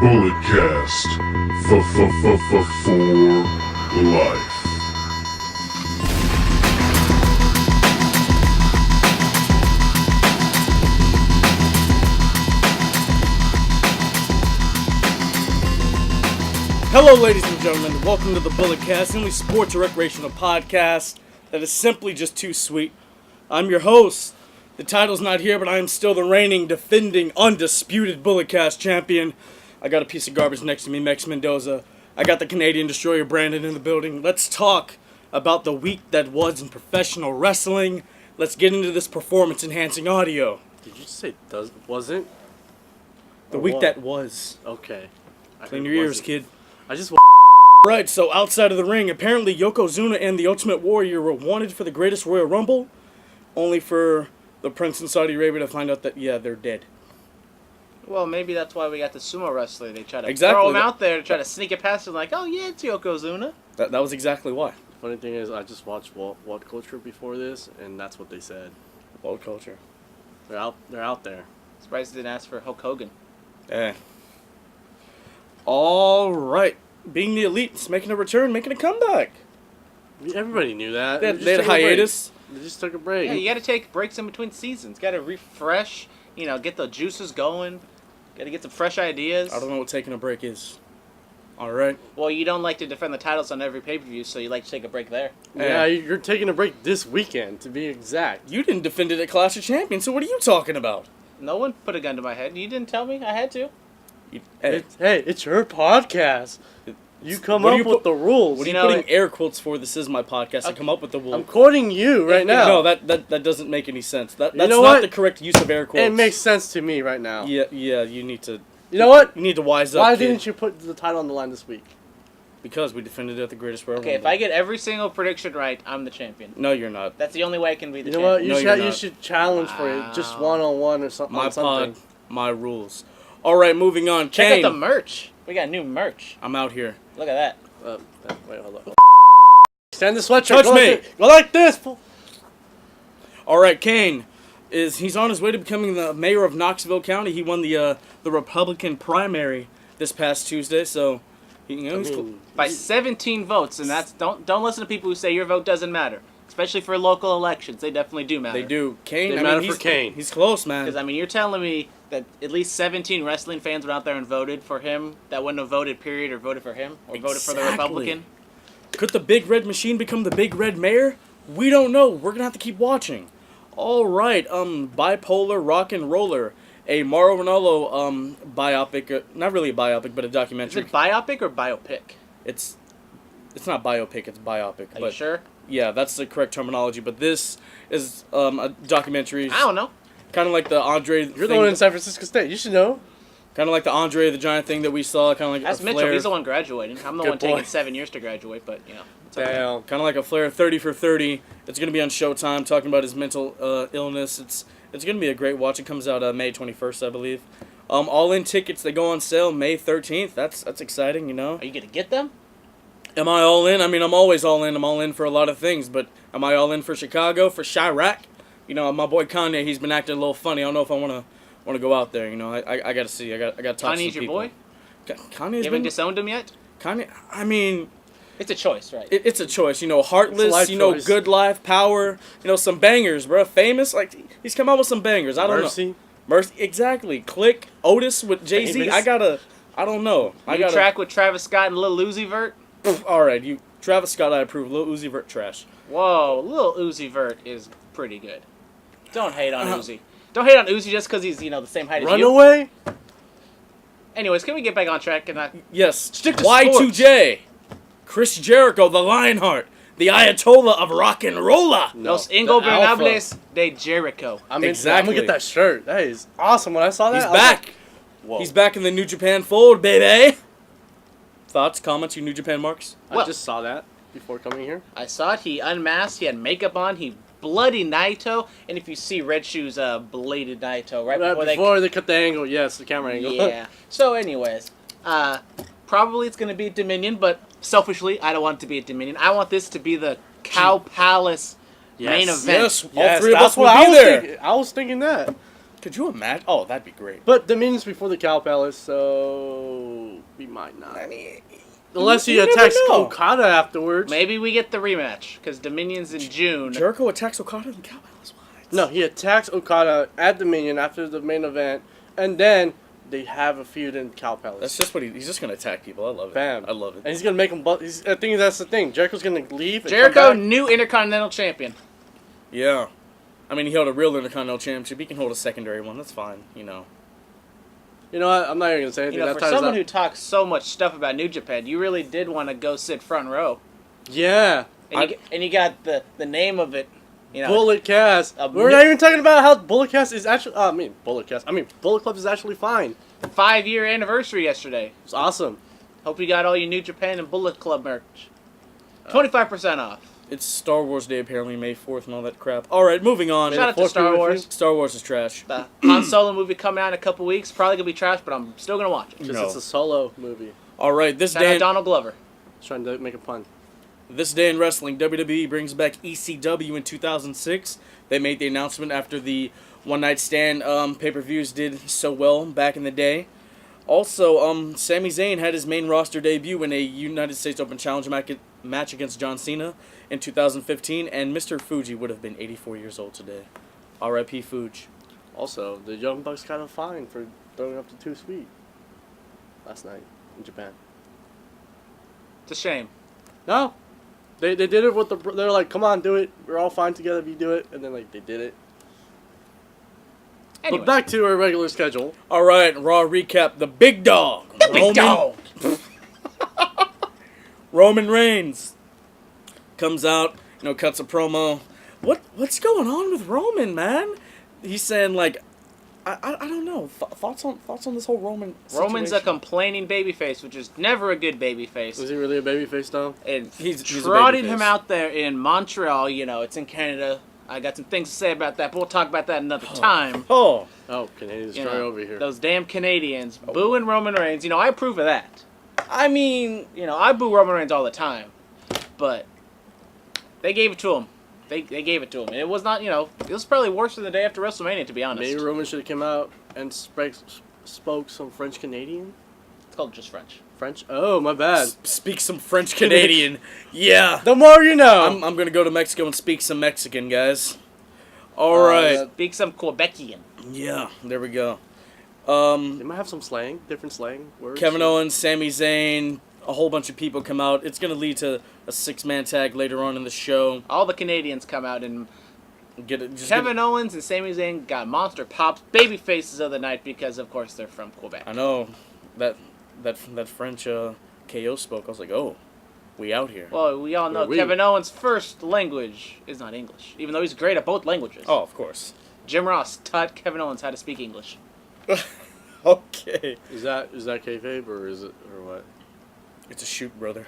Bulletcast for life. Hello, ladies and gentlemen. Welcome to the Bulletcast, the only sports or recreational podcast that is simply just too sweet. I'm your host. The title's not here, but I am still the reigning, defending, undisputed Bulletcast champion. I got a piece of garbage next to me, Mex Mendoza. I got the Canadian Destroyer Brandon in the building. Let's talk about the week that was in professional wrestling. Let's get into this performance-enhancing audio. Did you say wasn't? The week that was. Okay. Clean your ears, kid. I just Right, so outside of the ring, apparently Yokozuna and the Ultimate Warrior were wanted for the Greatest Royal Rumble, only for the Prince in Saudi Arabia to find out that, yeah, they're dead. Well, maybe that's why we got the sumo wrestler. They try to Exactly. throw him out there to try to sneak it past him like, oh yeah, it's Yokozuna. That was exactly why. Funny thing is, I just watched What Culture before this, and that's what they said. World culture. They're out there. Surprised they didn't ask for Hulk Hogan. Alright. Being the Elite's making a return, making a comeback. Everybody knew that. They had a hiatus. They just took a break. Yeah, you got to take breaks in between seasons. Got to refresh. Get the juices going. Got to get some fresh ideas. I don't know what taking a break is. Alright. Well, you don't like to defend the titles on every pay-per-view, so you like to take a break there. Yeah, you're taking a break this weekend, to be exact. You didn't defend it at Clash of Champions, so what are you talking about? No one put a gun to my head. You didn't tell me I had to. It's your podcast. You come up with the rules. What are you putting air quotes for? This is my podcast. I come up with the rules. I'm quoting you right now. No, that doesn't make any sense. That's you know not what? the correct use of air quotes. It makes sense to me right now. Yeah, you need to... You know what? You need to wise up, Why kid. didn't you put the title on the line this week? Because we defended it at the Greatest Royal Okay, Rumble. if I get every single prediction right, I'm the champion. No, you're not. That's the only way I can be the You know champion. what? No, You should challenge for it, just one-on-one or something. My pod, my rules. All right, moving on. Check Kane. out the merch. We got new merch. I'm out here. Look at that. Wait, hold on. Stand the sweatshirt. Touch me. Go like this. Fool. All right, Kane. He's on his way to becoming the mayor of Knoxville County. He won the Republican primary this past Tuesday, so he's By 17 votes, and that's don't listen to people who say your vote doesn't matter, especially for local elections. They definitely do matter. They do. Kane. They matter for Kane. He's close, man. Because you're telling me that at least 17 wrestling fans went out there and voted for him that wouldn't have voted period or voted for him or voted for the Republican. Could the Big Red Machine become the Big Red Mayor? We don't know. We're gonna have to keep watching. All right. Bipolar Rock and Roller, a Mauro Ranallo biopic. Not really a biopic, but a Is documentary. it biopic or biopic? It's not biopic. It's biopic. Are you sure? Yeah, that's the correct terminology. But this is a documentary. I don't know. Kind of like the Andre. You're the one in San Francisco State. You should know. Kind of like the Andre the Giant thing that we saw. Kind of like That's a Mitchell. Flair. He's the one graduating. I'm the Good one boy. taking 7 years to graduate, but it's okay. Damn. Kind of like a Flair 30 for 30. It's going to be on Showtime, talking about his mental illness. It's going to be a great watch. It comes out May 21st, I believe. All-in tickets, they go on sale May 13th. That's exciting, you know. Are you gonna get them? Am I all in? I mean, I'm always all in. I'm all in for a lot of things, but am I all in for Chicago, for Chirac? My boy Kanye, he's been acting a little funny. I don't know if I want to go out there. I got to see. I got to talk to some Kanye's your people. boy? Kanye's You haven't disowned him yet? Kanye, I mean... It's a choice, right? It's a choice, Heartless, life choice. Good Life, Power, some bangers, bro. Famous, he's come out with some bangers. I don't know. Mercy, exactly. Click, Otis with Jay-Z. Famous. I don't know. You track with Travis Scott and Lil Uzi Vert? All right, Travis Scott, I approve. Lil Uzi Vert, trash. Whoa, Lil Uzi Vert is pretty good. Don't hate on Uzi. Don't hate on Uzi just because he's, the same height as you. Runaway? Anyways, can we get back on track and not... Yes. Stick to Y2J. Chris Jericho, the Lionheart. The Ayatollah of rock and roller. Los Ingobernables de Jericho. Exactly. I'm going to get that shirt. That is awesome. When I saw that, He's I was back. like, whoa. He's back in the New Japan fold, baby. Thoughts, comments, you New Japan marks? I just saw that before coming here. I saw it. He unmasked. He had makeup on. He bloody Naito. And if you see Red Shoes, bladed Naito Before they cut the angle. Yes, the camera angle. Yeah. So anyways, probably it's going to be Dominion, but selfishly, I don't want it to be a Dominion. I want this to be the Cow Palace main event. Yes, all three of us will be there. I was thinking that. Could you imagine? Oh, that'd be great. But Dominion's before the Cow Palace, so we might not. I mean, unless he you never attacks know. Okada afterwards. Maybe we get the rematch because Dominion's in June. Jericho attacks Okada in the Cow Palace. What? No, he attacks Okada at Dominion after the main event, and then they have a feud in Cow Palace. That's just what he's just gonna attack people. I love it. Bam. I love it. And he's gonna make him. I think that's the thing. Jericho's gonna leave. And Jericho, come back. new Intercontinental Champion. Yeah. I mean, he held a real Intercontinental Championship. He can hold a secondary one. That's fine, You know what? I'm not even gonna say anything. You know, That for ties someone up. who talks so much stuff about New Japan, you really did want to go sit front row. Yeah. And you got the name of it. Bullet Cast. We're not even talking about how Bullet Cast is actually. Bullet Cast. Bullet Club is actually fine. 5-year anniversary yesterday. It's awesome. Hope you got all your New Japan and Bullet Club merch. 25% off. It's Star Wars Day, apparently, May 4th and all that crap. Alright, moving on. Shout out to Star Wars. Star Wars is trash. The Han Solo movie coming out in a couple weeks. Probably going to be trash, but I'm still going to watch it. Because No. it's a solo movie. Alright, Shout out Donald Glover. Trying to make a pun. This day in wrestling, WWE brings back ECW in 2006. They made the announcement after the One Night Stand pay-per-views did so well back in the day. Also, Sami Zayn had his main roster debut in a United States Open Challenge match against John Cena in 2015, and Mr. Fuji would have been 84 years old today. R.I.P. Fuji. Also, the Young Bucks got a fine for throwing up the 2 Sweet last night in Japan. It's a shame. No. They did it with they're like, come on, do it. We're all fine together if you do it. And then, they did it. Anyway. But back to our regular schedule. Alright, Raw recap. The big dog. The big dog. Roman Reigns comes out, cuts a promo. What's going on with Roman, man? He's saying, I don't know. Thoughts on this whole Roman situation? Roman's a complaining babyface, which is never a good babyface. Is he really a babyface, though? And He's a trotting babyface. him out there in Montreal, it's in Canada. I got some things to say about that, but we'll talk about that another time. Oh. Oh, Canadians right over here. Those damn Canadians booing Roman Reigns. I approve of that. I mean, I boo Roman Reigns all the time, but they gave it to him. They gave it to him. And it was not, it was probably worse than the day after WrestleMania, to be honest. Maybe Roman should have come out and spoke some French Canadian. It's called just French. French? Oh, my bad. speak some French Canadian. Yeah. The more you know. I'm gonna go to Mexico and speak some Mexican, guys. All right. Speak some Quebecian. Yeah, there we go. They might have some slang, different slang words. Kevin Owens, Sami Zayn, a whole bunch of people come out. It's gonna lead to a 6-man tag later on in the show. All the Canadians come out and Kevin Owens and Sami Zayn got monster pops, baby faces of the night because, of course, they're from Quebec. I know that French KO spoke. I was like, oh, we out here. Well, we all know Kevin Owens' first language is not English, even though he's great at both languages. Oh, of course. Jim Ross taught Kevin Owens how to speak English. Okay. Is that kayfabe or what? It's a shoot, brother.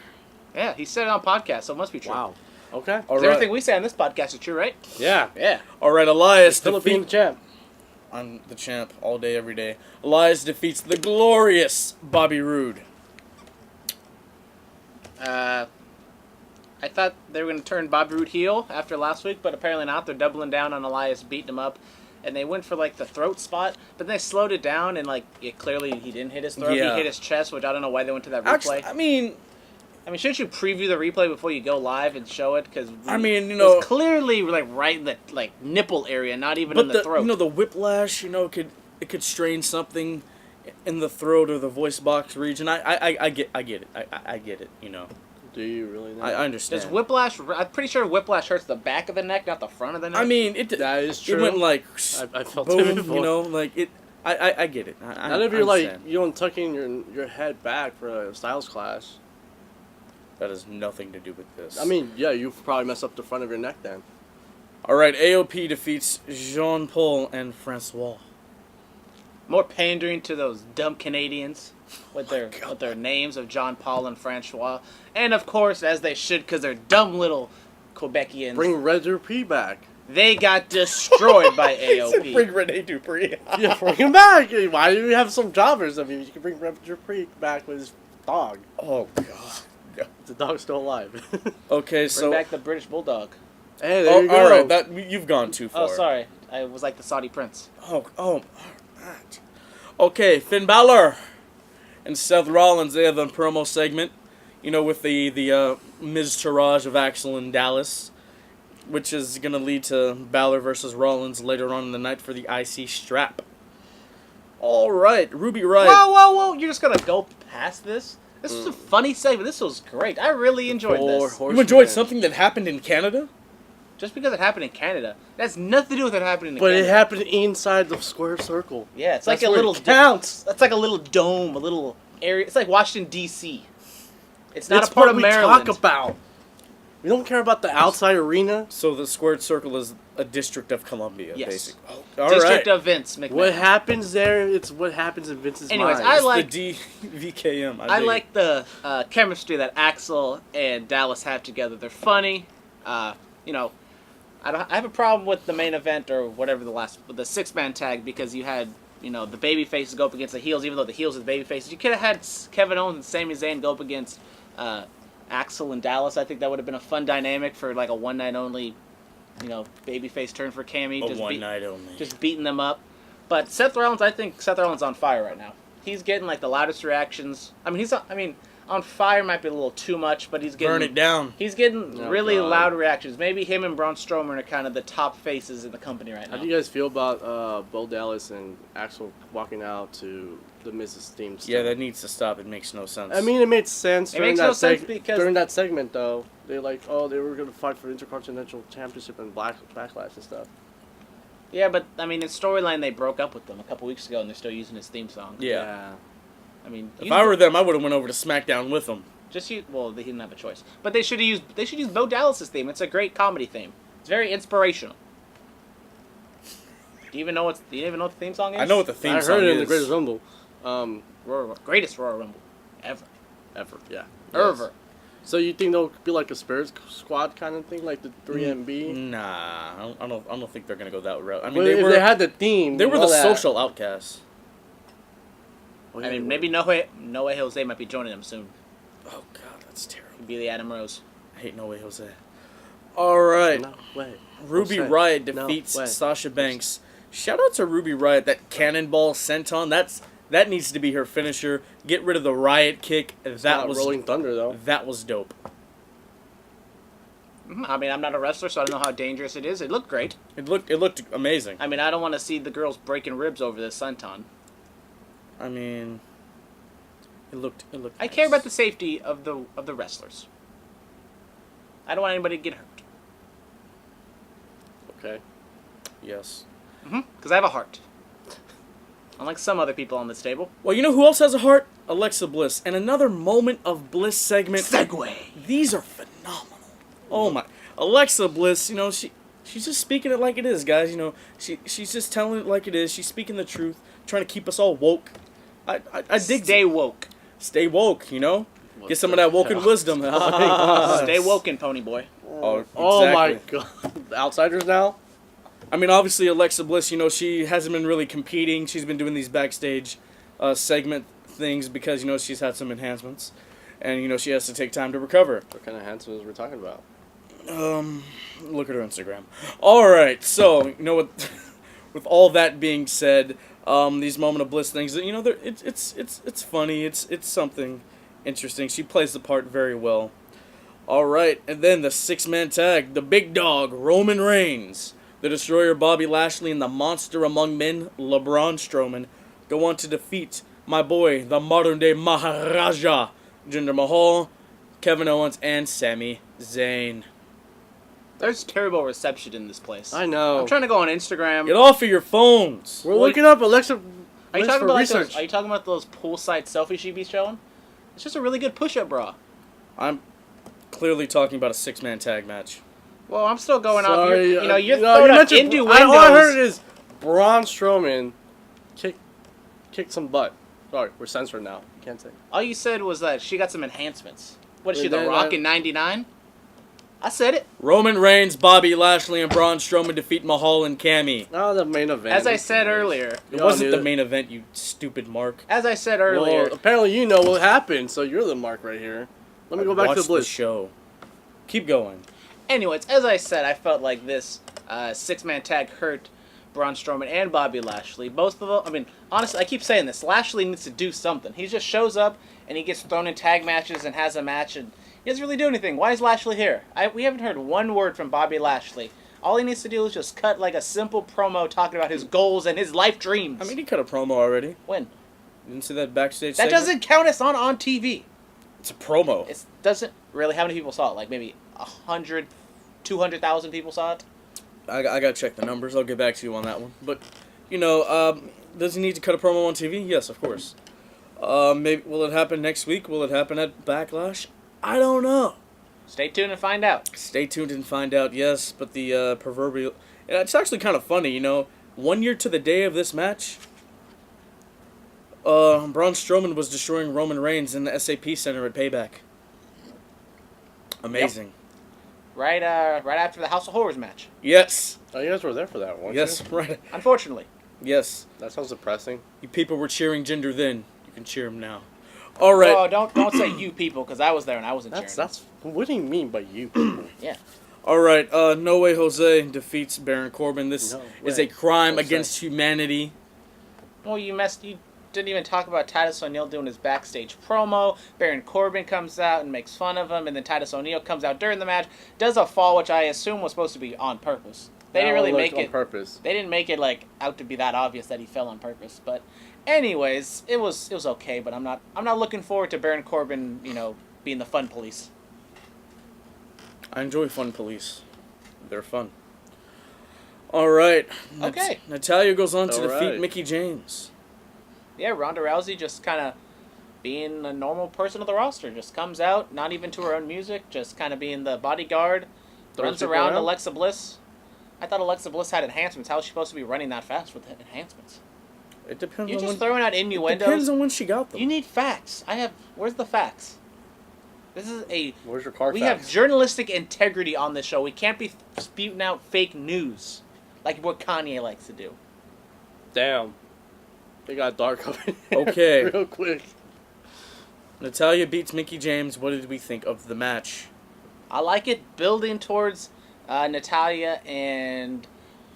Yeah, he said it on podcast, so it must be true. Wow. Okay. All right. Everything we say on this podcast is true, right? Yeah. Yeah. All right, Elias. Philippine champ. I'm the champ all day, every day. Elias defeats the glorious Bobby Roode. I thought they were going to turn Bobby Roode heel after last week, but apparently not. They're doubling down on Elias, beating him up. And they went for, the throat spot, but they slowed it down, and, clearly he didn't hit his throat. Yeah. He hit his chest, which I don't know why they went to that replay. Actually, I mean, shouldn't you preview the replay before you go live and show it? Because it was clearly, right in the, nipple area, not even in the throat. the whiplash, it could strain something in the throat or the voice box region. I get it. I get it, Do you really know? I understand. Does whiplash? I'm pretty sure whiplash hurts the back of the neck, not the front of the neck. I mean, that is true. It went I felt boom, it before. I get it. Not if you're you don't tuck in your head back for a styles class. That has nothing to do with this. I mean, yeah, you probably mess up the front of your neck then. All right, AOP defeats Jean-Paul and Francois. More pandering to those dumb Canadians with their names of John Paul and Francois, and of course, as they should, because they're dumb little Quebecians. Bring Red Dupree back. They got destroyed by AOP. Bring Rene Dupree. Yeah, bring him back. Why do you have some jobbers? I mean, you can bring Red Dupree back with his dog. Oh God. The dog's still alive. Okay, Bring so back the British Bulldog. Hey, there you go. All right, you've gone too far. Oh, sorry. I was like the Saudi prince. Oh, all right. Okay, Finn Balor and Seth Rollins, they have a promo segment, with the Miz Taraj of Axel and Dallas, which is going to lead to Balor versus Rollins later on in the night for the IC strap. All right, Ruby Riott. Whoa. You're just going to go past this? This was a funny segment. This was great. I really enjoyed this. You enjoyed something that happened in Canada? Just because it happened in Canada. It has nothing to do with it happening in But Canada. it happened inside the square circle. Yeah, it's That's like a where little... it counts. That's like a little dome, a little area. It's like Washington, D.C. It's not a part of Maryland. What we talk about. We don't care about the outside arena. So the squared circle is a district of Columbia, Yes. basically. District of Vince McMahon. What happens there, it's what happens in Vince's Anyways, mind. I like the DVKM. I like the chemistry that Axel and Dallas have together. They're funny. I have a problem with the main event or whatever the 6-man tag because you had the baby faces go up against the heels, even though the heels are the baby faces. You could have had Kevin Owens and Sami Zayn go up against Axel and Dallas. I think that would have been a fun dynamic for like a one night only, babyface turn for Cammy. Night only. Just beating them up. But Seth Rollins, I think Seth Rollins is on fire right now. He's getting like the loudest reactions. On fire might be a little too much, but he's getting... Burn it down. He's getting really loud reactions. Maybe him and Braun Strowman are kind of the top faces in the company right now. How do you guys feel about Bo Dallas and Axel walking out to the Mrs. theme song? Yeah, that needs to stop. It makes no sense. I mean, it made sense during that segment, though. They they were going to fight for the Intercontinental Championship and Backlash and stuff. Yeah, but, in storyline, they broke up with them a couple weeks ago, and they're still using his theme song. Yeah. If I were them, I would have went over to Smackdown with them. They didn't have a choice. But they should use Bo Dallas' theme. It's a great comedy theme. It's very inspirational. Do you even know what the theme song is? I know what the theme song is. I heard it in the Greatest Rumble. Greatest Royal Rumble ever. Yeah. Ever. So you think they'll be like a Spirit Squad kind of thing, like the 3MB? Nah, I don't think they're gonna go that route. I mean, if they had the theme. They were the social outcasts. Maybe No Way Jose might be joining them soon. Oh God, that's terrible. He'd be the Adam Rose. I hate No Way Jose. All right. No way. Ruby Riott defeats Sasha Banks. Shout out to Ruby Riott. That cannonball senton. That needs to be her finisher. Get rid of the Riot kick. That was Rolling Thunder though. That was dope. I'm not a wrestler, so I don't know how dangerous it is. It looked great. It looked amazing. I don't want to see the girls breaking ribs over this senton. It looked. I care about the safety of the wrestlers. I don't want anybody to get hurt. Okay. Yes. Because I have a heart. Unlike some other people on this table. Well, you know who else has a heart? Alexa Bliss. And another Moment of Bliss segment. Segway. These are phenomenal. Oh my. Alexa Bliss, she's just speaking it like it is, guys. She's just telling it like it is. She's speaking the truth, trying to keep us all woke. I dig. Stay woke. Stay woke, Get some of that woken wisdom. Stay woken, pony boy. Oh, exactly. Oh my God. The Outsiders now? Obviously Alexa Bliss, she hasn't been really competing. She's been doing these backstage segment things because, she's had some enhancements. And, she has to take time to recover. What kind of enhancements we're talking about? Look at her Instagram. All right, so, with all that being said, these Moment of Bliss things, it's funny. It's something interesting. She plays the part very well. All right, and then the 6-man tag, the big dog, Roman Reigns, the Destroyer, Bobby Lashley, and the monster among men, LeBron Strowman, go on to defeat my boy, the modern-day Maharaja, Jinder Mahal, Kevin Owens, and Sami Zayn. There's terrible reception in this place. I know. I'm trying to go on Instagram. Get off of your phones. We're looking up Alexa Are you Bliss talking for about research. are you talking about those poolside selfies she be showing? It's just a really good push-up bra. I'm clearly talking about a 6-man tag match. Well, I'm still going off. Sorry, You're throwing up innuendos. All I heard is Braun Strowman kicked some butt. Sorry, we're censored now. Can't say. All you said was that she got some enhancements. What is she, Then The Rock in '99? I said it. Roman Reigns, Bobby Lashley, and Braun Strowman defeat Mahal and Cammy. Oh, the main event. As I said earlier. It wasn't the main event, you stupid Mark. As I said earlier. Well, apparently you know what happened, so you're the Mark right here. Let me go back to the Bliss show. Keep going. Anyways, as I said, I felt like this six-man tag hurt Braun Strowman and Bobby Lashley. Both of them, I mean, honestly, I keep saying this. Lashley needs to do something. He just shows up and he gets thrown in tag matches and has a match and he doesn't really do anything. Why is Lashley here? We haven't heard one word from Bobby Lashley. All he needs to do is just cut like a simple promo talking about his goals and his life dreams. I mean, he cut a promo already. When? You didn't see that backstage That segment? doesn't count as on TV. It's a promo. It doesn't really. How many people saw it? Like maybe 100, 200,000 people saw it? I gotta check the numbers. I'll get back to you on that one. But, does he need to cut a promo on TV? Yes, of course. Maybe will it happen next week? Will it happen at Backlash? I don't know. Stay tuned and find out. Stay tuned and find out. Yes, but the proverbial. And it's actually kind of funny, 1 year to the day of this match. Braun Strowman was destroying Roman Reigns in the SAP Center at Payback. Amazing. Yep. Right after the House of Horrors match. Yes. Oh, you guys were there for that one. Yes, right. Unfortunately. Yes. That sounds depressing. You people were cheering Jinder then. You can cheer him now. All right. Oh, don't say you people, because I was there and I wasn't cheering. What do you mean by you people? Yeah. All right. No Way Jose defeats Baron Corbin. This is a crime Jose. against humanity. Well, you didn't even talk about Titus O'Neil doing his backstage promo. Baron Corbin comes out and makes fun of him, and then Titus O'Neil comes out during the match, does a fall, which I assume was supposed to be on purpose. They didn't really make it on purpose. They didn't make it out to be that obvious that he fell on purpose. But, anyways, it was okay. But I'm not looking forward to Baron Corbin, being the fun police. I enjoy fun police. They're fun. All right. Okay. Natalya goes on to All defeat right. Mickie James. Yeah, Ronda Rousey just kind of being a normal person of the roster. Just comes out, not even to her own music, just kind of being the bodyguard, runs around Alexa Bliss. I thought Alexa Bliss had enhancements. How is she supposed to be running that fast with enhancements? It depends You're on just when, throwing out it innuendos. depends on when she got them. You need facts. Where's the facts? Where's your car We facts? have journalistic integrity on this show. We can't be spewing out fake news like what Kanye likes to do. Damn. They got dark up in here Okay. real quick. Natalya beats Mickie James. What did we think of the match? I like it building towards Natalya and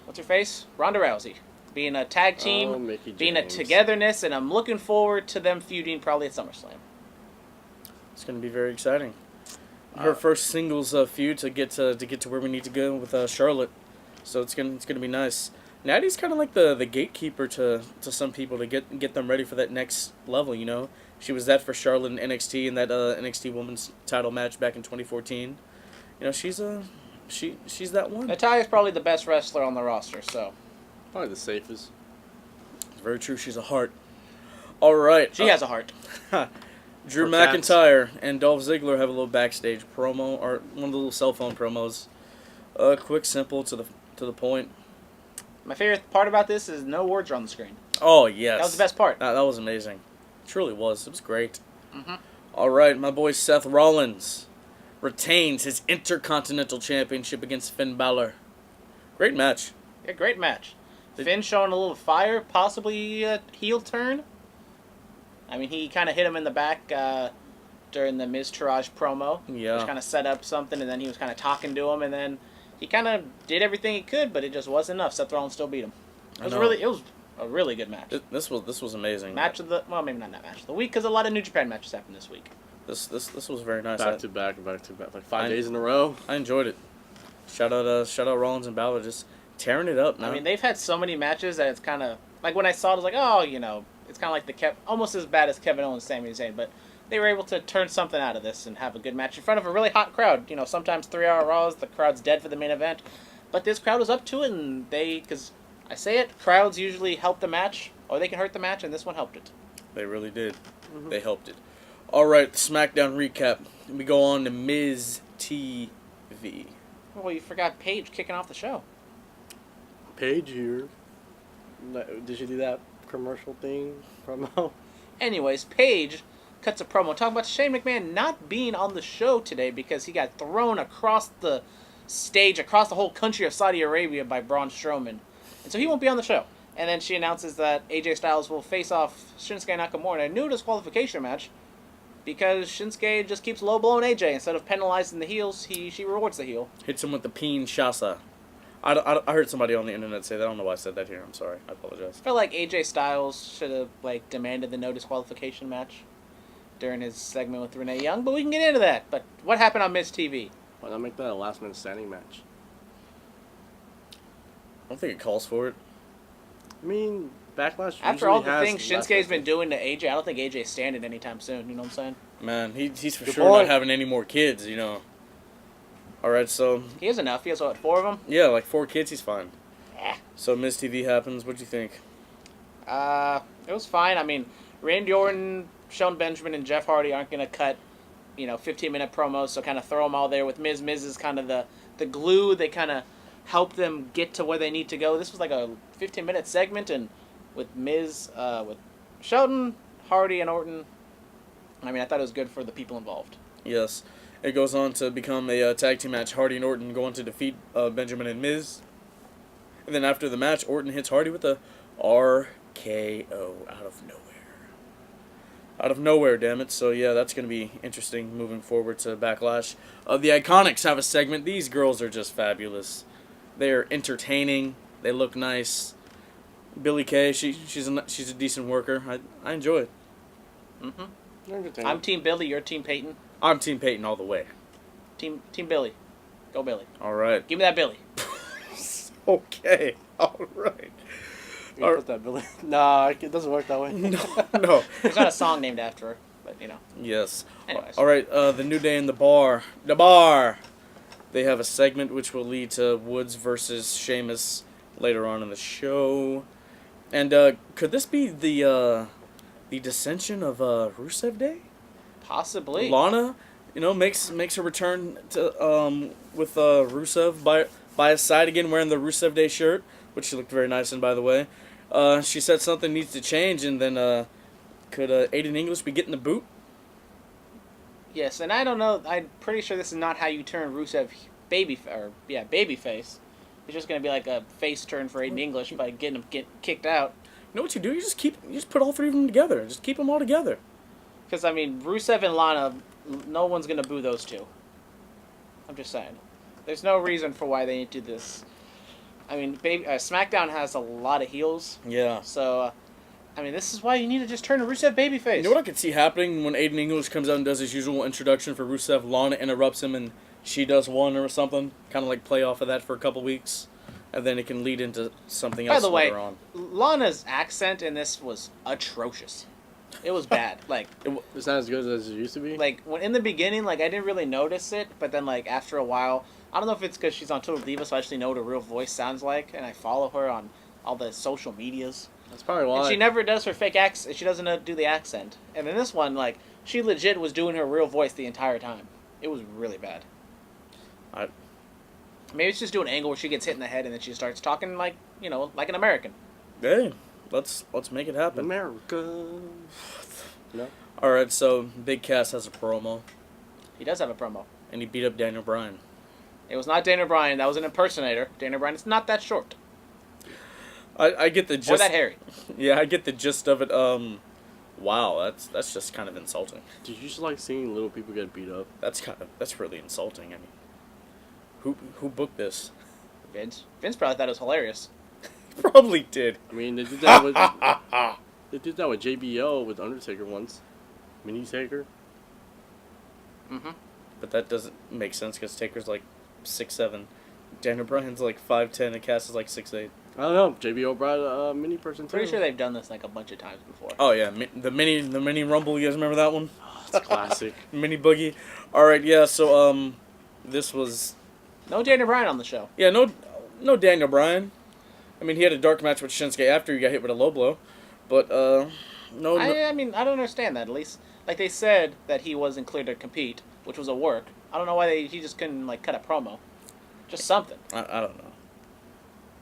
what's her face? Ronda Rousey. Being a tag team, Mickie being a James. togetherness, and I'm looking forward to them feuding probably at SummerSlam. It's going to be very exciting. Her first singles feud to get to where we need to go with Charlotte. So it's gonna be nice. Natty's kind of like the gatekeeper to some people to get them ready for that next level. She was that for Charlotte in NXT in that NXT Women's Title match back in 2014. She's that one. Natalya's probably the best wrestler on the roster, so Probably the safest. It's very true. She's a heart. All right. she has a heart. Drew For cats. McIntyre and Dolph Ziggler have a little backstage promo, or one of the little cell phone promos. Quick, simple, to the point. My favorite part about this is no words are on the screen. Oh yes, That was the best part. That was amazing. It truly was. It was great. Mhm. All right, my boy Seth Rollins retains his Intercontinental Championship against Finn Balor. Great match. Yeah, great match. Finn showing a little fire, possibly a heel turn. I mean, he kind of hit him in the back during the Miz Taraj promo. Yeah. Just kind of set up something, and then he was kind of talking to him, and then he kind of did everything he could, but it just wasn't enough. Seth Rollins still beat him. It was a really good match. This was amazing. Match of the maybe not that match of the week, because a lot of New Japan matches happened this week. This was very nice. Back to back, like 5 days in a row. I enjoyed it. Shout out Rollins and Balor just tearing it up. Now. I mean, they've had so many matches that it's kind of like when I saw it, I was like, oh, it's kind of like almost as bad as Kevin Owens, Sami Zayn, but they were able to turn something out of this and have a good match in front of a really hot crowd. Sometimes 3-hour Raws, the crowd's dead for the main event, but this crowd was up to it, and because I say it, crowds usually help the match, or they can hurt the match, and this one helped it. They really did. Mm-hmm. They helped it. All right, SmackDown recap. We go on to Miz TV. Well, you forgot Paige kicking off the show. Paige here. Did you do that commercial thing promo? Anyways, Paige cuts a promo talking about Shane McMahon not being on the show today because he got thrown across the stage, across the whole country of Saudi Arabia by Braun Strowman. And so he won't be on the show. And then she announces that AJ Styles will face off Shinsuke Nakamura in a new disqualification match Because Shinsuke just keeps low-blowing AJ. Instead of penalizing the heels, she rewards the heel. Hits him with the peen shasa. I heard somebody on the internet say that. I don't know why I said that here. I'm sorry. I apologize. I feel like AJ Styles should have demanded the no disqualification match during his segment with Renee Young, but we can get into that. But what happened on Miz TV? Why not make that a last minute standing match? I don't think it calls for it. I mean, Backlash After usually all the has things last Shinsuke's minute been doing to AJ, I don't think AJ's standing anytime soon. You know what I'm saying? Man, he's for Good sure point. not having any more kids, Alright, so... He has enough. He has, 4 of them? Yeah, like 4 kids, he's fine. Eh. So Miz TV happens. What'd you think? It was fine. I mean, Randy Orton, Shelton Benjamin, and Jeff Hardy aren't going to cut, 15-minute promos, so kind of throw them all there with Miz. Miz is kind of the glue. They kind of help them get to where they need to go. This was like a 15-minute segment, and with Miz, with Shelton, Hardy, and Orton, I mean, I thought it was good for the people involved. Yes. It goes on to become a tag team match. Hardy and Orton go on to defeat Benjamin and Miz. And then after the match, Orton hits Hardy with a RKO out of nowhere. Out of nowhere, damn it. So, yeah, that's going to be interesting moving forward to Backlash. The Iconics have a segment. These girls are just fabulous. They are entertaining. They look nice. Billie Kay, she's a decent worker. I enjoy it. Mm-hmm. I'm Team Billy. You're Team Peyton. I'm Team Peyton all the way. Team Billy. Go Billy. All right. Give me that Billy. Okay. All right. You put that Billy. Nah, it doesn't work that way. No. There's not a song named after her, but Yes. Anyways. All right. The New Day in the Bar. The Bar. They have a segment which will lead to Woods versus Sheamus later on in the show. And could this be the dissension of Rusev Day? Possibly. Lana, makes her return to with Rusev by his side again, wearing the Rusev Day shirt, which she looked very nice in, by the way. She said something needs to change, and then could Aiden English be getting the boot? Yes, and I don't know. I'm pretty sure this is not how you turn Rusev babyface. It's just gonna be like a face turn for Aiden English by getting him kicked out. You know what you do? You just put all 3 of them together. Just keep them all together. Because I mean, Rusev and Lana, no one's gonna boo those two. I'm just saying. There's no reason for why they need to do this. I mean, SmackDown has a lot of heels. Yeah. So, I mean, this is why you need to just turn a Rusev babyface. You know what I could see happening when Aiden English comes out and does his usual introduction for Rusev? Lana interrupts him and she does one or something. Kind of like play off of that for a couple weeks. And then it can lead into something else By the way, later on. Lana's accent in this was atrocious. It was bad. It's not as good as it used to be. When in the beginning, I didn't really notice it, but then after a while, I don't know if it's because she's on Total Diva, so I actually know what her real voice sounds like, and I follow her on all the social medias. That's probably why. And she never does her fake accent. She doesn't do the accent. And in this one, she legit was doing her real voice the entire time. It was really bad. Maybe it's just do an angle where she gets hit in the head and then she starts talking like an American. Hey, let's make it happen. America. No. All right, so Big Cass has a promo, He does have a promo. and he beat up Daniel Bryan. It was not Daniel Bryan. That was an impersonator. Daniel Bryan is not that short. I get the gist. Or that hairy. Yeah, I get the gist of it. Wow, that's just kind of insulting. Did you just like seeing little people get beat up? That's really insulting. I mean, who booked this? Vince probably thought it was hilarious. Probably did. I mean, they did that with JBL with Undertaker once. Mini Taker. Mm-hmm. But that doesn't make sense because Taker's like 6'7", Daniel Bryan's like 5'10", and Cass is like 6'8". I don't know. JBL brought a mini person too. Pretty sure they've done this a bunch of times before. Oh yeah, the mini Rumble. You guys remember that one? Oh, it's classic. Mini Boogie. All right, yeah. So this was. No Daniel Bryan on the show. Yeah, no Daniel Bryan. I mean, he had a dark match with Shinsuke after he got hit with a low blow, but no. I mean, I don't understand that. At least, they said that he wasn't clear to compete, which was a work. I don't know why he just couldn't cut a promo, just something. I don't know.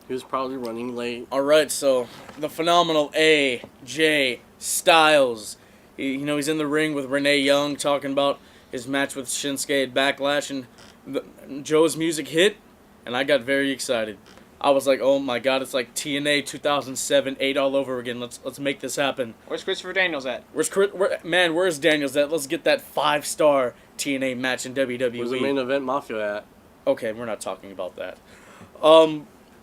He was probably running late. All right, so the phenomenal AJ Styles. He's in the ring with Renee Young talking about his match with Shinsuke at Backlash, and Joe's music hit, and I got very excited. I was like, oh my god, it's like TNA 2007, 8 all over again. Let's make this happen. Where's Christopher Daniels at? Where's Daniels at? Let's get that 5-star TNA match in WWE. Where's the main event Mafia at? Okay, we're not talking about that.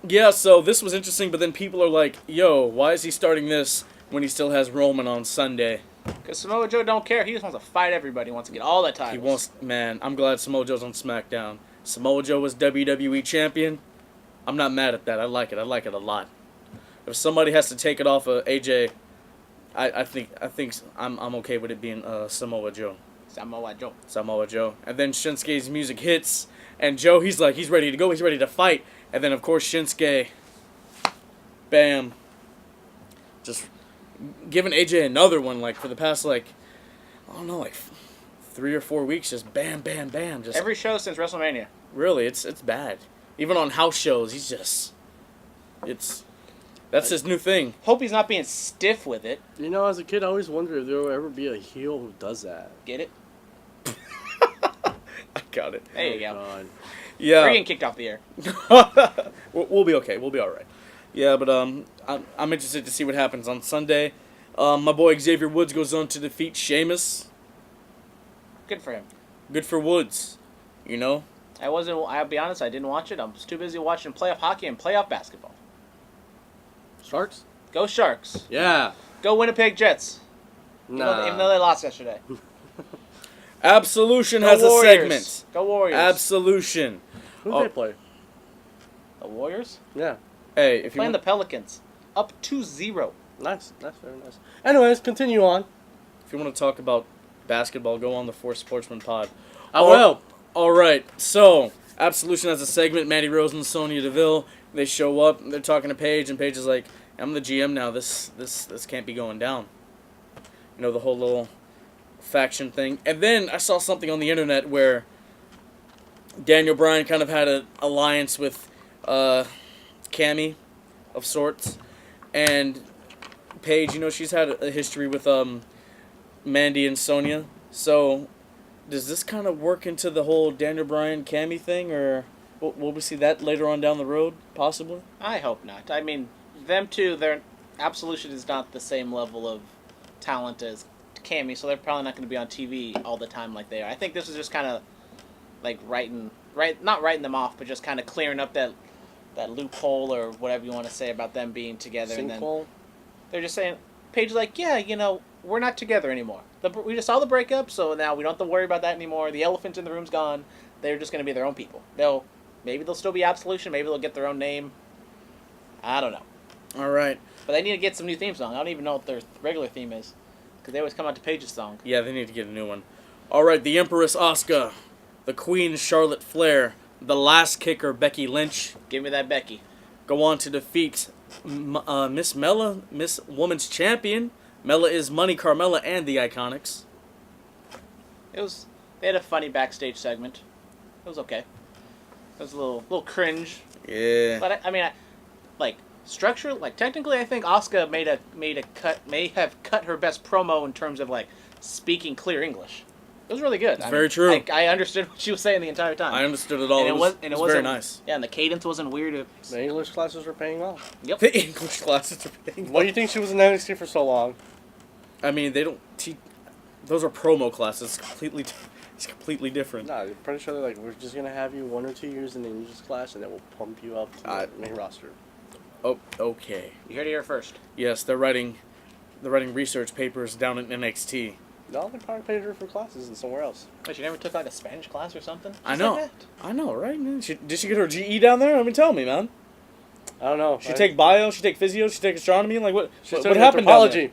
Yeah, so this was interesting, but then people are like, yo, why is he starting this when he still has Roman on Sunday? Because Samoa Joe don't care. He just wants to fight everybody. He wants to get all the titles. He wants, man, I'm glad Samoa Joe's on Smackdown. Samoa Joe was WWE champion. I'm not mad at that. I like it. I like it a lot. If somebody has to take it off of AJ, I think I'm okay with it being Samoa Joe. Samoa Joe. And then Shinsuke's music hits, and Joe, he's ready to go. He's ready to fight. And then, of course, Shinsuke, bam, just giving AJ another one, like, for the past, like, I don't know, like 3 or 4 weeks, just bam, bam, bam. Just every show since WrestleMania. Really, it's bad. Even on house shows, he's just, that's his new thing. Hope he's not being stiff with it. You know, as a kid, I always wondered if there will ever be a heel who does that. Get it? I got it. There you go. God. Yeah. We're getting kicked off the air. We'll be okay. We'll be all right. Yeah, but I'm interested to see what happens on Sunday. My boy Xavier Woods goes on to defeat Sheamus. Good for him. Good for Woods. You know? I'll be honest, I didn't watch it. I was too busy watching playoff hockey and playoff basketball. Sharks? Go Sharks. Yeah. Go Winnipeg Jets. Nah. Even though they lost yesterday. Absolution Go has Warriors. a segment. Go Warriors. Absolution. Who did they play? The Warriors? Yeah. Hey, if you Playing want, the Pelicans. Up 2-0. Nice. That's very nice. Anyways, continue on. if you want to talk about basketball, go on the Four Sportsman pod. I will. All right. So, Absolution has a segment. Mandy Rose and Sonya Deville, they show up. They're talking to Paige, and Paige is like, "I'm the GM now. This can't be going down." You know, the whole little faction thing. And then I saw something on the internet where Daniel Bryan kind of had an alliance with Cammy of sorts, and Paige, you know, she's had a history with Mandy and Sonya. So does this kind of work into the whole Daniel Bryan Cammy thing, or will we see that later on down the road, possibly? I hope not. I mean, them two, their Absolution is not the same level of talent as Cammy, so they're probably not going to be on TV all the time like they are. I think this is just kind of like not writing them off, but just kind of clearing up that loophole or whatever you want to say about them being together. Sinkhole? And then they're just saying, Paige is like, yeah, you know, we're not together anymore. We just saw the breakup, so now we don't have to worry about that anymore. The elephant in the room's gone. They're just going to be their own people. Maybe they'll still be Absolution. Maybe they'll get their own name. I don't know. All right. But they need to get some new theme song. I don't even know what their regular theme is, because they always come out to Paige's song. Yeah, they need to get a new one. All right, the Empress Asuka, the Queen Charlotte Flair, the last kicker Becky Lynch Give me that Becky. go on to defeat Miss Mella, Miss Woman's Champion. Mella is Money Carmella and the Iconics. They had a funny backstage segment. It was okay. It was a little cringe. Yeah. But structure, technically, I think Asuka may have cut her best promo in terms of speaking clear English. It was really good. Very true. I understood what she was saying the entire time. I understood it all. And it was very nice. Yeah, and the cadence wasn't weird. The English classes were paying off. Yep. The English classes are paying. Why do you think she was in NXT for so long? I mean, they don't teach. Those are promo classes. It's completely different. No, I'm pretty sure they're like, we're just gonna have you 1 or 2 years in the English class, and then we'll pump you up to the main roster. Oh, okay. You heard it here first. Yes, they're writing research papers down in NXT. No, they probably paid her for classes and somewhere else. Wait, you never took a Spanish class or something? I know. Like I know, right? Man? Did she get her GE down there? I mean, tell me, man. I don't know. She take bio, she take physio, she take astronomy. What She's happened down there? anthropology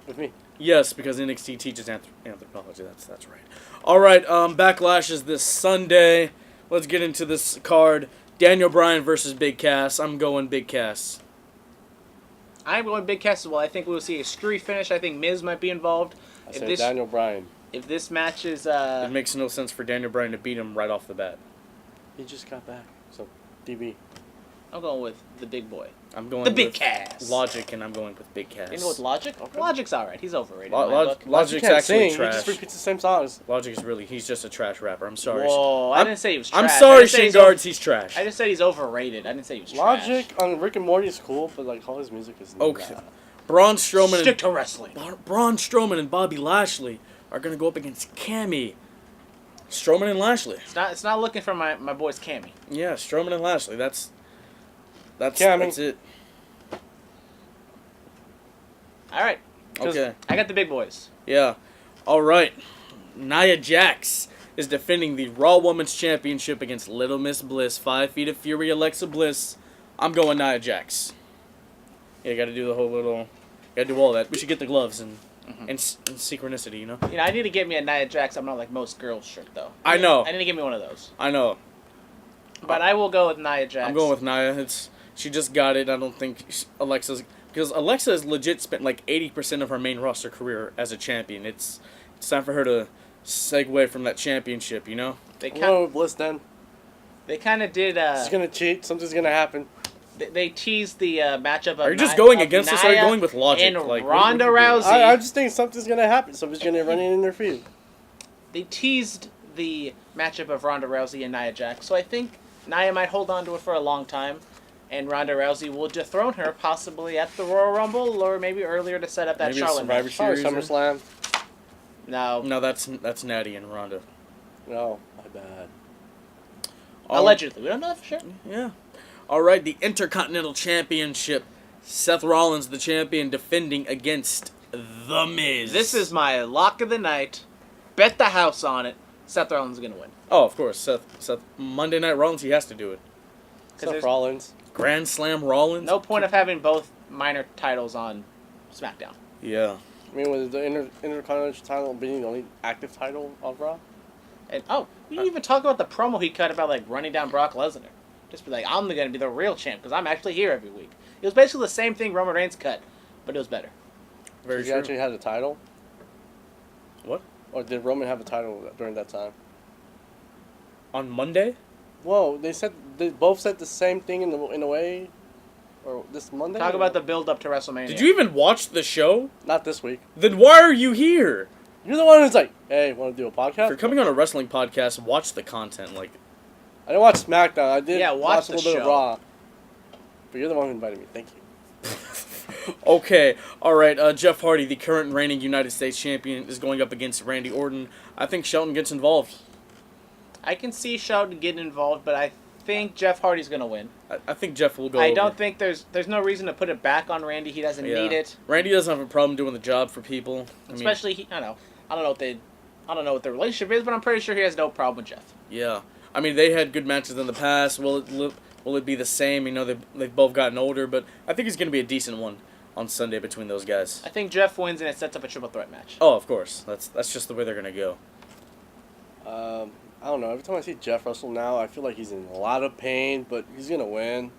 with me. Yes, because NXT teaches anthropology. That's right. All right, Backlash is this Sunday. Let's get into this card. Daniel Bryan versus Big Cass. I'm going Big Cass. I'm going Big Cass as well. I think we will see a screwy finish. I think Miz might be involved. I say Daniel Bryan. If this match is... It makes no sense for Daniel Bryan to beat him right off the bat. He just got back, so DB. I'm going with the big boy. I'm going The big with Cass. Logic, and I'm going with Big Cass. You know with Logic? Okay. Logic's alright. He's overrated. in my book. Logic's can't actually sing. trash. He just repeats the same songs. Logic is he's just a trash rapper. I'm sorry. Whoa, I didn't say he was trash. I'm I sorry, didn't say Shane he's Guards, he's trash. I just said he's overrated. I didn't say he was trash. Logic on Rick and Morty is cool, but like all his music is Okay. not. Braun Strowman Stick to wrestling. Braun Strowman and Bobby Lashley are going to go up against Cammy. Strowman and Lashley. It's not looking for my boys Cammy. Yeah, Strowman and Lashley. That's Cammy. it. Alright. Okay. I got the big boys. Yeah. All right. Nia Jax is defending the Raw Women's Championship against Little Miss Bliss. 5 Feet of Fury, Alexa Bliss. I'm going Nia Jax. Yeah, you got to do the whole little. Got to do all that. We should get the gloves and synchronicity, you know. You know, I need to get me a Nia Jax. I'm not like most girls shirt though. I know. I need to get me one of those. I know. But I will go with Nia Jax. I'm going with Nia. She just got it. I don't think Alexa's. Because Alexa has legit spent like 80% of her main roster career as a champion. It's time for her to segue from that championship, you know? They I'm going with Bliss then. kind of did. She's gonna cheat. Something's gonna happen. They teased the matchup of. Are you just going against us or are you going with logic? And Like, Ronda what are you doing? Rousey. I just think something's gonna happen. Somebody's gonna run in their feet. They teased the matchup of Ronda Rousey and Nia Jax, so I think Nia might hold on to it for a long time, and Ronda Rousey will dethrone her possibly at the Royal Rumble or maybe earlier to set up that Maybe a Charlotte Survivor match. Probably Series. SummerSlam. No, No, that's Natty and Ronda. No, my bad. allegedly. We don't know that for sure. Yeah. All right, the Intercontinental Championship. Seth Rollins, the champion, defending against The Miz. This is my lock of the night. Bet the house on it. Seth Rollins is going to win. Oh, of course. Seth. Monday Night Rollins, he has to do it. there's- Seth Rollins. Grand Slam Rollins. No point of having both minor titles on SmackDown. Yeah. I mean, with the Intercontinental title being the only active title of Raw. And we didn't even talk about the promo he cut about like running down Brock Lesnar. Just be like, I'm going to be the real champ because I'm actually here every week. It was basically the same thing Roman Reigns cut, but it was better. Very He true. actually had a title. What? Or did Roman have a title during that time? On Monday? Whoa, they both said the same thing in a way, or this Monday. Talk about the build up to WrestleMania. Did you even watch the show? Not this week. Then why are you here? You're the one who's like, "Hey, want to do a podcast?" If you're coming on a wrestling podcast, watch the content. Like, I didn't watch SmackDown. I did watch watch a the little bit of show. Raw. But you're the one who invited me. Thank you. okay, all right. Jeff Hardy, the current reigning United States champion, is going up against Randy Orton. I think Shelton gets involved. I can see Shelton getting involved, but I think Jeff Hardy's going to win. I think Jeff will go. I over. don't think there's no reason to put it back on Randy. He doesn't need it. Randy doesn't have a problem doing the job for people. Especially, I don't know what their relationship is, but I'm pretty sure he has no problem with Jeff. Yeah. I mean, they had good matches in the past. Will it be the same? You know, they've both gotten older, but I think it's going to be a decent one on Sunday between those guys. I think Jeff wins and it sets up a triple threat match. Oh, of course. That's just the way they're going to go. I don't know. Every time I see Jeff wrestle now, I feel like he's in a lot of pain, but he's gonna win.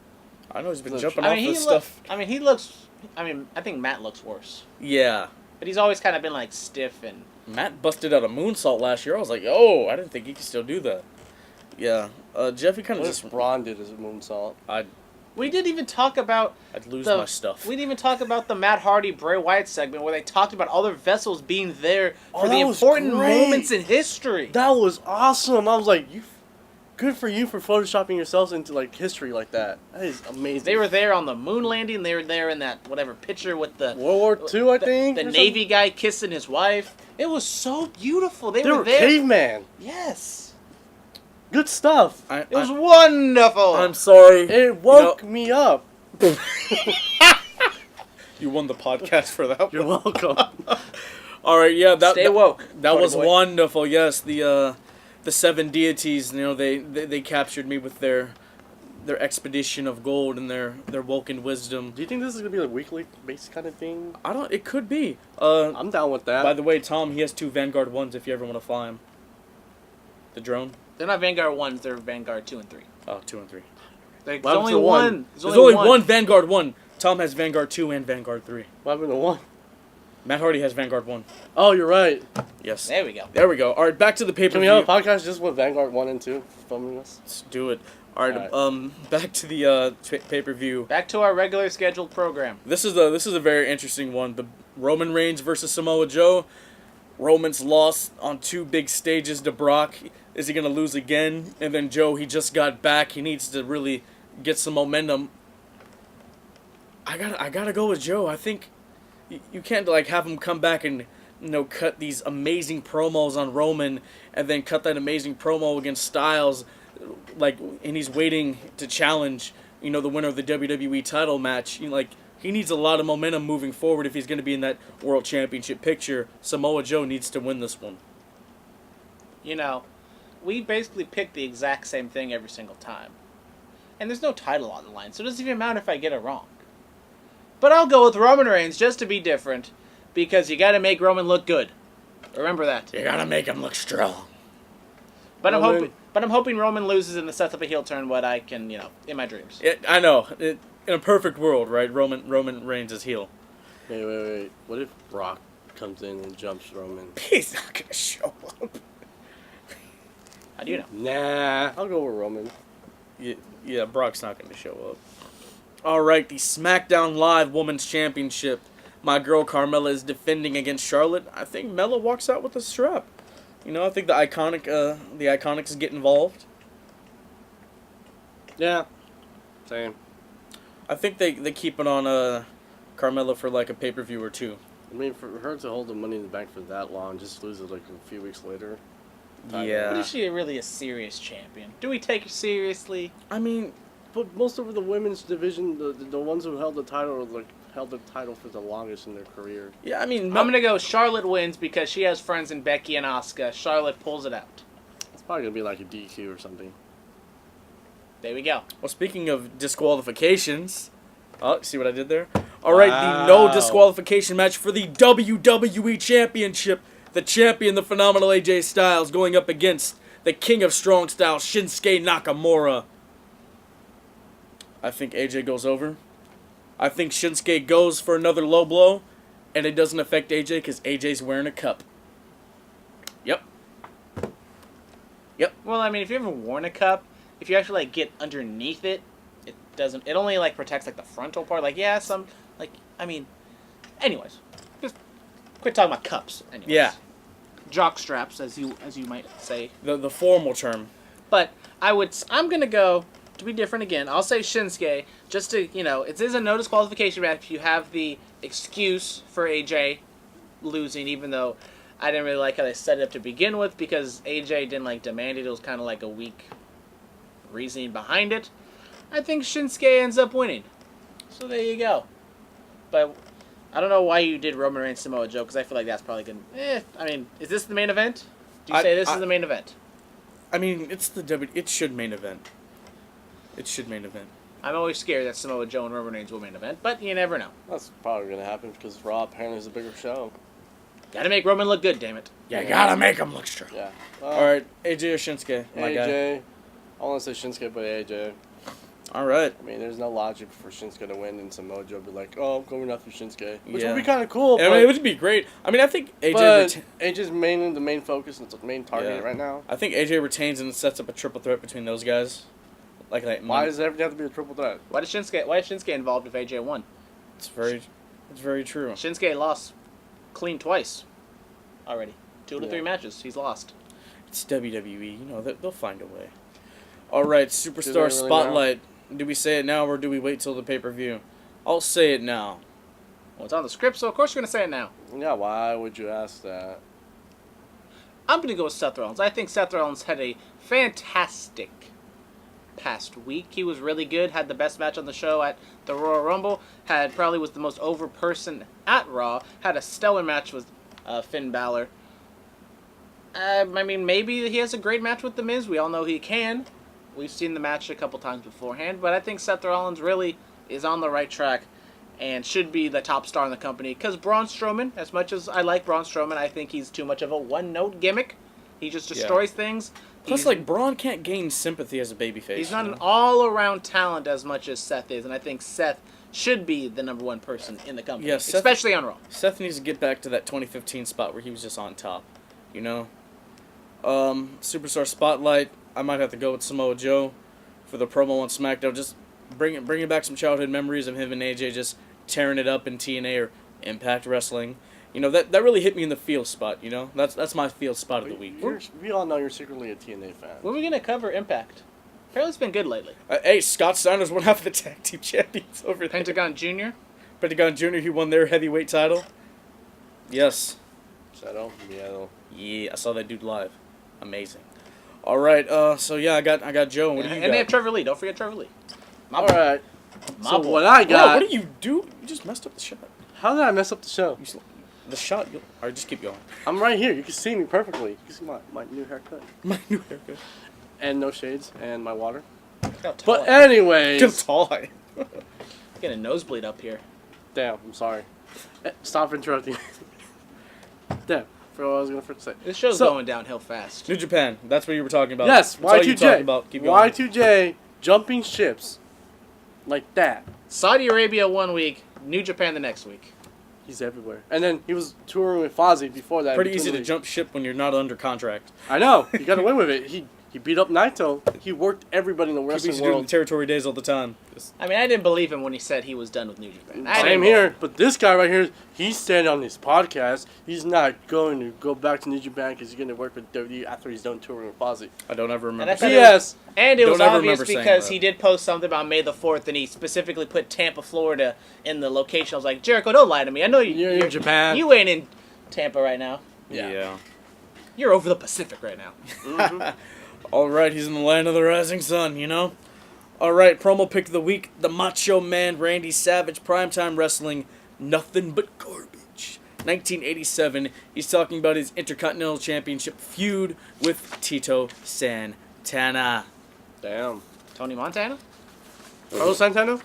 I know he's been Look, jumping I off mean, this stuff. I think Matt looks worse. Yeah. But he's always kind of been like stiff and... Matt busted out a moonsault last year. I was like, oh, I didn't think he could still do that. Yeah. Jeffy kind of What just... if Braun did as a moonsault? We didn't even talk about... I'd lose my stuff. We didn't even talk about the Matt Hardy Bray Wyatt segment where they talked about other vessels being there Oh, for the that was important great. moments in history. That was awesome. I was like, good for you for photoshopping yourselves into like history like that. That is amazing. They were there on the moon landing. They were there in that whatever picture with the World War II, I think. the or Navy guy kissing his wife. It was so beautiful. They something. They were were there. caveman. Yes, Good stuff. it was wonderful. I'm sorry. It woke me up. You won the podcast for that You're one. welcome. All right, yeah. Stay woke. That Party was boy. wonderful. Yes, the seven deities. You know, they captured me with their expedition of gold and their woken wisdom. Do you think this is gonna be a weekly based kind of thing? I don't. It could be. I'm down with that. By the way, Tom, he has 2 Vanguard 1s if you ever want to fly him. The drone. They're not Vanguard 1s. They're Vanguard 2 and 3. Oh, 2 and 3. There's What happened only to one. one? There's only one Vanguard 1. Tom has Vanguard 2 and Vanguard 3. What happened to one? Matt Hardy has Vanguard 1. Oh, you're right. Yes. There we go. There we go. All right, back to the Can we pay-per-view. have a podcast just with Vanguard 1 and 2 filming us? Let's do it. All right. Back to the pay-per-view. Back to our regular scheduled program. This is a very interesting one. The Roman Reigns versus Samoa Joe. Roman's lost on 2 big stages to Brock. Is he gonna lose again? And then Joe, he just got back. He needs to really get some momentum. I gotta go with Joe. I think you can't like have him come back and cut these amazing promos on Roman and then cut that amazing promo against Styles, and he's waiting to challenge the winner of the WWE title match. He needs a lot of momentum moving forward if he's going to be in that World Championship picture. Samoa Joe needs to win this one. We basically pick the exact same thing every single time. And there's no title on the line, so it doesn't even matter if I get it wrong. But I'll go with Roman Reigns just to be different, because you got to make Roman look good. Remember that. You got to make him look strong. But I'm hoping Roman loses in the set up a heel turn, what I can, in my dreams. I know. In a perfect world, right? Roman Reigns is heel. Wait. What if Brock comes in and jumps Roman? He's not going to show up. How do you know? Nah, I'll go with Roman. Yeah, Brock's not going to show up. All right, the SmackDown Live Women's Championship. My girl Carmella is defending against Charlotte. I think Mella walks out with a strap. I think the Iconics get involved. Yeah, same. I think they keep it on Carmella for like a pay-per-view or 2. I mean, for her to hold the Money in the Bank for that long, just lose it like a few weeks later. Yeah. But is she really a serious champion? Do we take her seriously? I mean, but most of the women's division, the ones who held the title, held the title for the longest in their career. yeah, I mean, I'm going to go Charlotte wins because she has friends in Becky and Asuka. Charlotte pulls it out. It's probably going to be like a DQ or something. There we go. Well, speaking of disqualifications, see what I did there? All right, the no disqualification match for the WWE Championship. The champion, the phenomenal AJ Styles, going up against the king of strong style, Shinsuke Nakamura. I think AJ goes over. I think Shinsuke goes for another low blow, and it doesn't affect AJ because AJ's wearing a cup. Yep. Well, I mean, if you ever worn a cup, if you actually get underneath it, it doesn't. It only protects the frontal part. Anyways, just quit talking about cups. Anyways. Yeah. Jock straps, as you might say. The formal term. But I'm gonna go to be different again. I'll say Shinsuke just to it is a no disqualification match. You have the excuse for AJ losing, even though I didn't really like how they set it up to begin with because AJ didn't demand it. It was kind of like a weak reasoning behind it. I think Shinsuke ends up winning. So there you go. But I don't know why you did Roman Reigns Samoa Joe because I feel like that's probably gonna. I mean, is this the main event? Do you say this is the main event? I mean, it's the It should main event. It should main event. I'm always scared that Samoa Joe and Roman Reigns will main event, but you never know. That's probably going to happen because Raw apparently is a bigger show. Gotta make Roman look good, damn it. You gotta make him look strong. Yeah. All right, AJ or Shinsuke? My guy. AJ. I want to say Shinsuke, but AJ. All right. I mean, there's no logic for Shinsuke to win and Samoa Joe be like, oh, I'm going after Shinsuke. Which Yeah. would be kind of cool. I mean, it would be great. I mean, I think AJ. AJ's mainly the main focus and the main target Yeah. right now. I think AJ retains and sets up a triple threat between those guys. Why does everything have to be a triple threat? Why is Shinsuke involved if AJ won? It's very true. Shinsuke lost clean twice already. 2 to 3 matches. He's lost. It's WWE. They'll find a way. All right, Superstar really Spotlight. Do we say it now or do we wait till the pay-per-view? I'll say it now. Well, it's on the script, so of course you're going to say it now. Yeah, why would you ask that? I'm going to go with Seth Rollins. I think Seth Rollins had a fantastic past week. He was really good, had the best match on the show at the Royal Rumble, probably was the most over person at Raw, had a stellar match with Finn Balor. I mean, maybe he has a great match with The Miz. We all know he can. We've seen the match a couple times beforehand, but I think Seth Rollins really is on the right track and should be the top star in the company. Because Braun Strowman, as much as I like Braun Strowman, I think he's too much of a one-note gimmick. He just destroys things. Plus, Braun can't gain sympathy as a babyface. He's not an all-around talent as much as Seth is, and I think Seth should be the number one person in the company, especially on Raw. Seth needs to get back to that 2015 spot where he was just on top, Superstar Spotlight, I might have to go with Samoa Joe. for the promo on SmackDown. Just bringing back some childhood memories of him and AJ just tearing it up in TNA or Impact Wrestling. You know, that really hit me in the feel spot, you know? That's my feel spot of the week. We all know you're secretly a TNA fan. When are we going to cover Impact? Apparently it's been good lately. Hey, Scott Steiner's one half of the tag team champions over there. Pentagon Jr.? Pentagon Jr., he won their heavyweight title. Yes. Shadow? Yeah, I saw that dude live. Amazing. All right, so yeah, I got Joe. What do you got? And they have Trevor Lee. Don't forget Trevor Lee. All right. So boy. what I got... Bro, what do you do? You just messed up the shot. How did I mess up the show? The shot. All right, just keep going. I'm right here. You can see me perfectly. You can see my new haircut. My new haircut. And no shades. And my water. Look how tall But I am. anyways... Just tall. Getting a nosebleed up here. Damn, I'm sorry. Stop interrupting. Damn, forgot what I was going to say. This show's going downhill fast. New Japan. That's what you were talking about. Yes, That's all you talked Y2J. about. Keep going. Y2J jumping ships like that. Saudi Arabia 1 week, New Japan the next week. He's everywhere. And then he was touring with Fozzy before that. Pretty easy to jump ship when you're not under contract. I know. He got away with it. He beat up Naito. He worked everybody in the He used wrestling to do the world. territory days all the time. I mean, I didn't believe him when he said he was done with New Japan. Same here. But this guy right here, he's standing on his podcast. He's not going to go back to New Japan because he's going to work with WWE after he's done touring with Fozzy. I don't ever remember. And saying Yes. And it was Don't ever obvious remember saying because that. he did post something about May the 4th, and he specifically put Tampa, Florida in the location. I was like, Jericho, don't lie to me. I know You're in Japan. You ain't in Tampa right now. Yeah. You're over the Pacific right now. Mm-hmm. All right, he's in the land of the rising sun, you know? All right, promo pick of the week, the Macho Man, Randy Savage, Primetime Wrestling, nothing but garbage. 1987, he's talking about his Intercontinental Championship feud with Tito Santana. Damn. Tony Montana? Carlos Santana?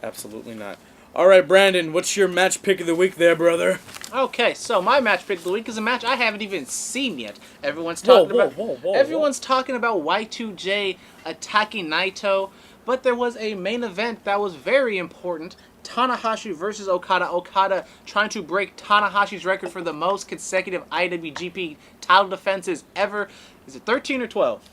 Absolutely not. All right, Brandon, what's your match pick of the week there, brother? Okay, so my match pick of the week is a match I haven't even seen yet. Everyone's talking Everyone's talking about Y2J attacking Naito, but there was a main event that was very important. Tanahashi versus Okada. Okada trying to break Tanahashi's record for the most consecutive IWGP title defenses ever. Is it 13 or 12?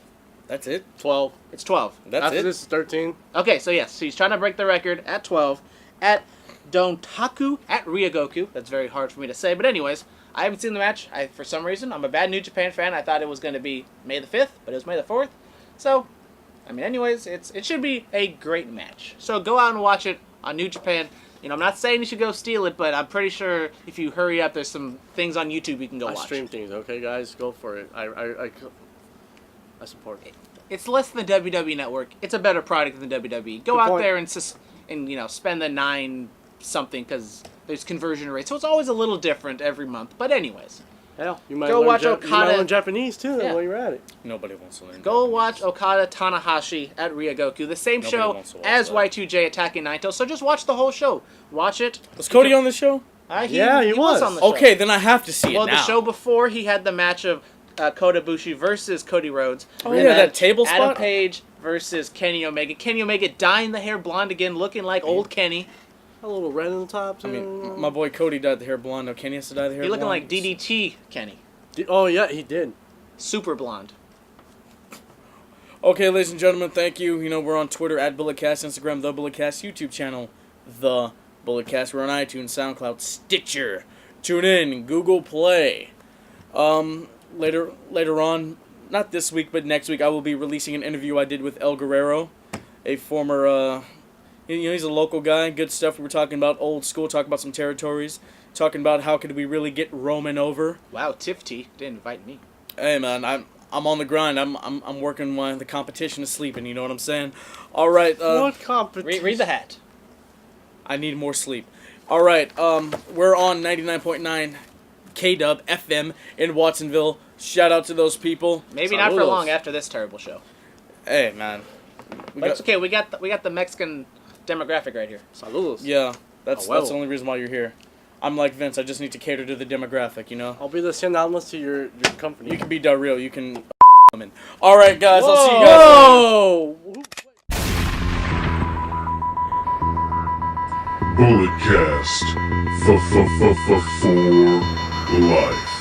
That's it? 12. It's 12. That's After it? this is 13. Okay, so yes, so he's trying to break the record at 12 at Dontaku at Ryogoku. That's very hard for me to say, but anyways, I haven't seen the match. For some reason, I'm a bad New Japan fan. I thought it was going to be May the 5th, but it was May the 4th. So, I mean, anyways, it should be a great match. So go out and watch it on New Japan. You know, I'm not saying you should go steal it, but I'm pretty sure if you hurry up, there's some things on YouTube you can go I watch. stream things, okay, guys? Go for it. I support it. It's less than the WWE Network. It's a better product than WWE. Go Good out point. there and you know, spend the 9 something because there's conversion rates. So it's always a little different every month. But anyways, Hell, you might Go learn watch You Okada. might learn Japanese too Yeah. while you're at it. Nobody wants to learn. go Japanese. watch Okada Tanahashi at Ryogoku. The same Nobody show wants to watch as that. Y2J attacking Naito. So just watch the whole show. Watch it. Was Cody on the show? Yeah, he was. on the show. Okay, then I have to see Well, it now. the show before, he had the match of Kota Ibushi versus Cody Rhodes. Oh, And yeah, then that table Adam spot? Page versus Kenny Omega. Kenny Omega dyeing the hair blonde again, looking like old Kenny. A little red on the top too. I mean, my boy Cody dyed the hair blonde. No, Kenny has to dye the hair He looking blonde. like DDT Kenny. Oh yeah, he did. Super blonde. Okay, ladies and gentlemen, thank you. You know, we're on Twitter at BulletCast, Instagram, The BulletCast, YouTube channel, The BulletCast. We're on iTunes, SoundCloud, Stitcher. Tune in, Google Play. Later on, not this week, but next week, I will be releasing an interview I did with El Guerrero, a former, you know, he's a local guy, good stuff. We were talking about old school, talking about some territories, talking about how could we really get Roman over. Wow, Tiff T didn't invite me. Hey man, I'm on the grind. I'm working while the competition is sleeping. You know what I'm saying? All right. What competition? Read the hat. I need more sleep. All right. We're on 99.9 KW FM in Watsonville. Shout out to those people. Maybe not for Saludos. long after this terrible show. Hey man. But it's okay. We got the Mexican demographic right here. Saludos. Yeah, that's well. the only reason why you're here. I'm like Vince. I just need to cater to the demographic. You know. I'll be the San Almas to your company. You can be Del Rio. You can. Them in. All right, guys. I'll see you guys. Whoa! Bulletcast. For life.